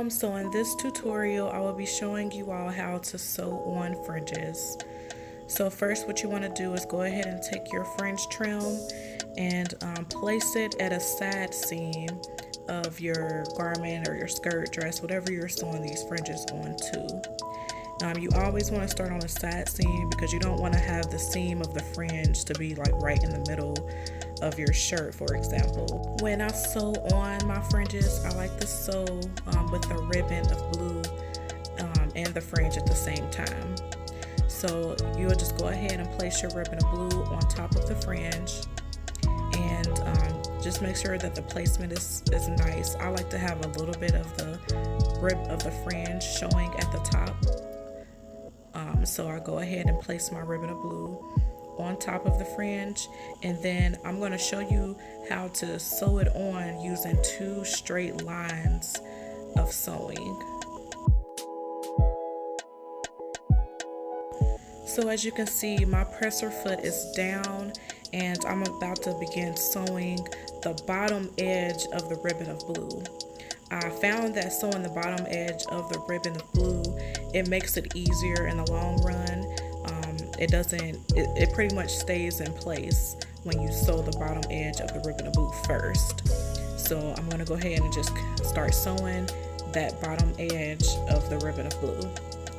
Shalom. So in this tutorial I will be showing you all how to sew on fringes. So first what you want to do is go ahead and take your fringe trim and place it at a side seam of your garment or your skirt, dress, whatever you're sewing these fringes onto. You always want to start on the side seam because you don't want to have the seam of the fringe to be like right in the middle of your shirt, for example. When I sew on my fringes, I like to sew with a ribbon of blue and the fringe at the same time. So you'll just go ahead and place your ribbon of blue on top of the fringe, and just make sure that the placement is nice. I like to have a little bit of the rib of the fringe showing at the top. So I go ahead and place my ribbon of blue on top of the fringe, and then I'm going to show you how to sew it on using two straight lines of sewing. So as you can see, my presser foot is down and I'm about to begin sewing the bottom edge of the ribbon of blue. I found that sewing the bottom edge of the ribbon of blue, it makes it easier in the long run. It pretty much stays in place when you sew the bottom edge of the ribbon of blue first. So I'm going to go ahead and just start sewing that bottom edge of the ribbon of blue.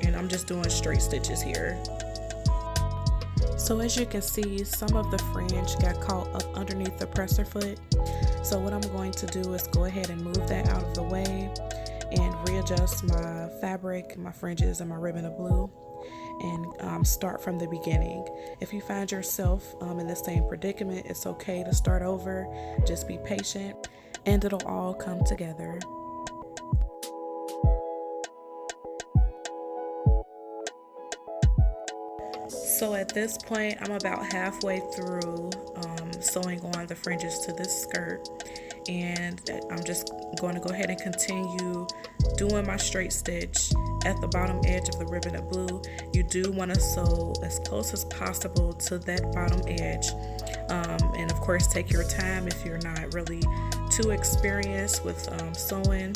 And I'm just doing straight stitches here. So as you can see, some of the fringe got caught up underneath the presser foot. So what I'm going to do is go ahead and move that out of the way and readjust my fabric, my fringes, and my ribbon of blue, and start from the beginning. If you find yourself in the same predicament, it's okay to start over. Just be patient and it'll all come together. So at this point, I'm about halfway through sewing on the fringes to this skirt, and I'm just going to go ahead and continue doing my straight stitch at the bottom edge of the ribbon of blue. You do want to sew as close as possible to that bottom edge, and of course take your time if you're not really too experienced with sewing.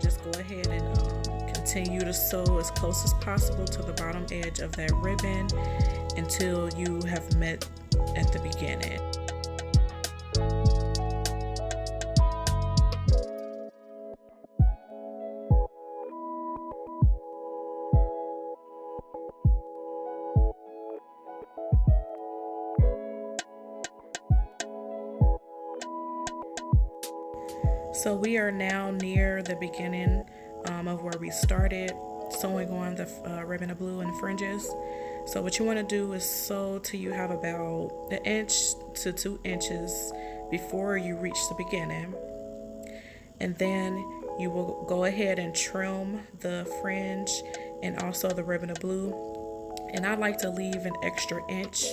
Just go ahead and continue to sew as close as possible to the bottom edge of that ribbon until you have met at the beginning. So we are now near the beginning of where we started sewing on the ribbon of blue and fringes. So what you want to do is sew till you have about 1 inch to 2 inches before you reach the beginning, and then you will go ahead and trim the fringe and also the ribbon of blue. And I like to leave an extra inch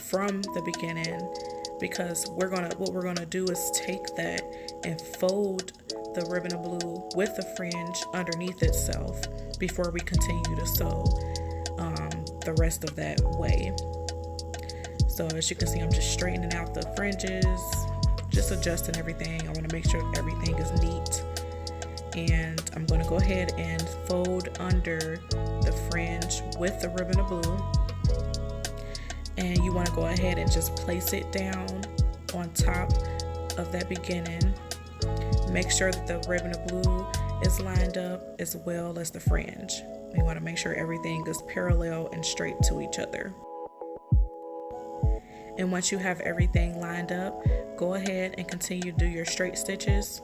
from the beginning, because what we're gonna do is take that and fold the ribbon of blue with the fringe underneath itself before we continue to sew the rest of that way. So as you can see, I'm just straightening out the fringes, just adjusting everything. I want to make sure everything is neat, and I'm going to go ahead and fold under the fringe with the ribbon of blue, and you want to go ahead and just place it down on top of that beginning. Make sure that the ribbon of blue is lined up as well as the fringe. We want to make sure everything is parallel and straight to each other. And once you have everything lined up, go ahead and continue to do your straight stitches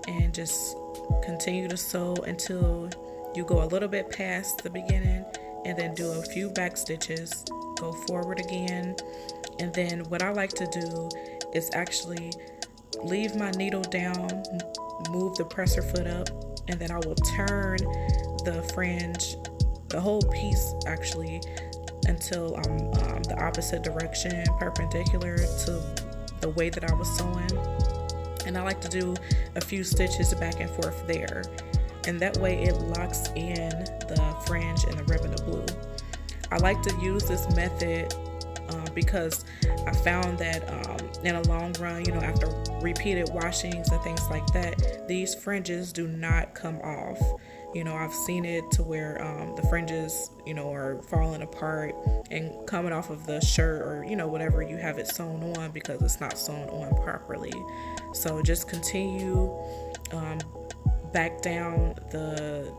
and just continue to sew until you go a little bit past the beginning, and then do a few back stitches, go forward again. And then what I like to do is actually leave my needle down, move the presser foot up, and then I will turn the fringe, the whole piece actually, until I'm the opposite direction, perpendicular to the way that I was sewing. And I like to do a few stitches back and forth there, and that way it locks in the fringe and the ribbon of blue. I like to use this method because I found that in a long run, after repeated washings and things like that, these fringes do not come off. I've seen it to where the fringes, are falling apart and coming off of the shirt or, whatever you have it sewn on, because it's not sewn on properly. So just continue back down the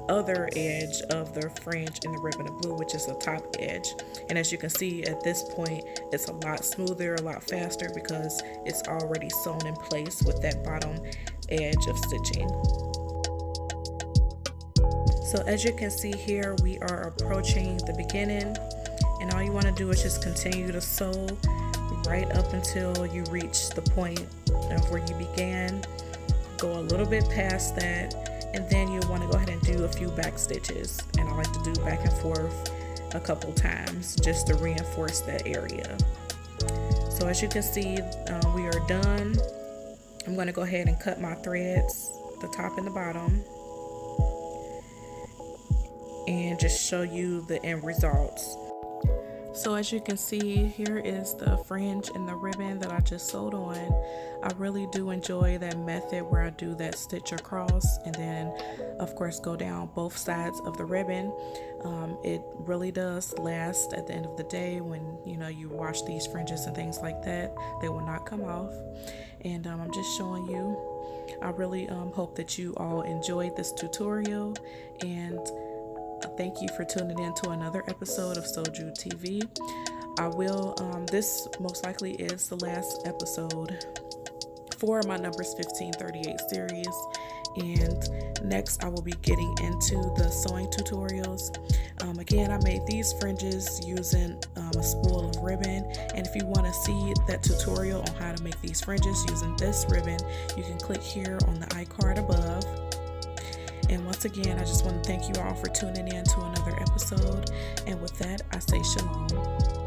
other edge of the fringe in the ribbon of blue, which is the top edge. And as you can see at this point, it's a lot smoother, a lot faster, because it's already sewn in place with that bottom edge of stitching. So as you can see here, we are approaching the beginning, and all you want to do is just continue to sew right up until you reach the point of where you began. Go a little bit past that, and then you want to go ahead and do a few back stitches, and I like to do back and forth a couple times just to reinforce that area. So as you can see, we are done. I'm going to go ahead and cut my threads, the top and the bottom, and just show you the end results. So as you can see, here is the fringe and the ribbon that I just sewed on. I really do enjoy that method where I do that stitch across and then of course go down both sides of the ribbon. It really does last at the end of the day. When you wash these fringes and things like that, they will not come off. And I'm just showing you. I really hope that you all enjoyed this tutorial, and thank you for tuning in to another episode of Soju TV. This most likely is the last episode for my Numbers 1538 series, and next I will be getting into the sewing tutorials. Again, I made these fringes using a spool of ribbon, and if you want to see that tutorial on how to make these fringes using this ribbon, you can click here on the iCard above. And once again, I just want to thank you all for tuning in to another episode. And with that, I say shalom.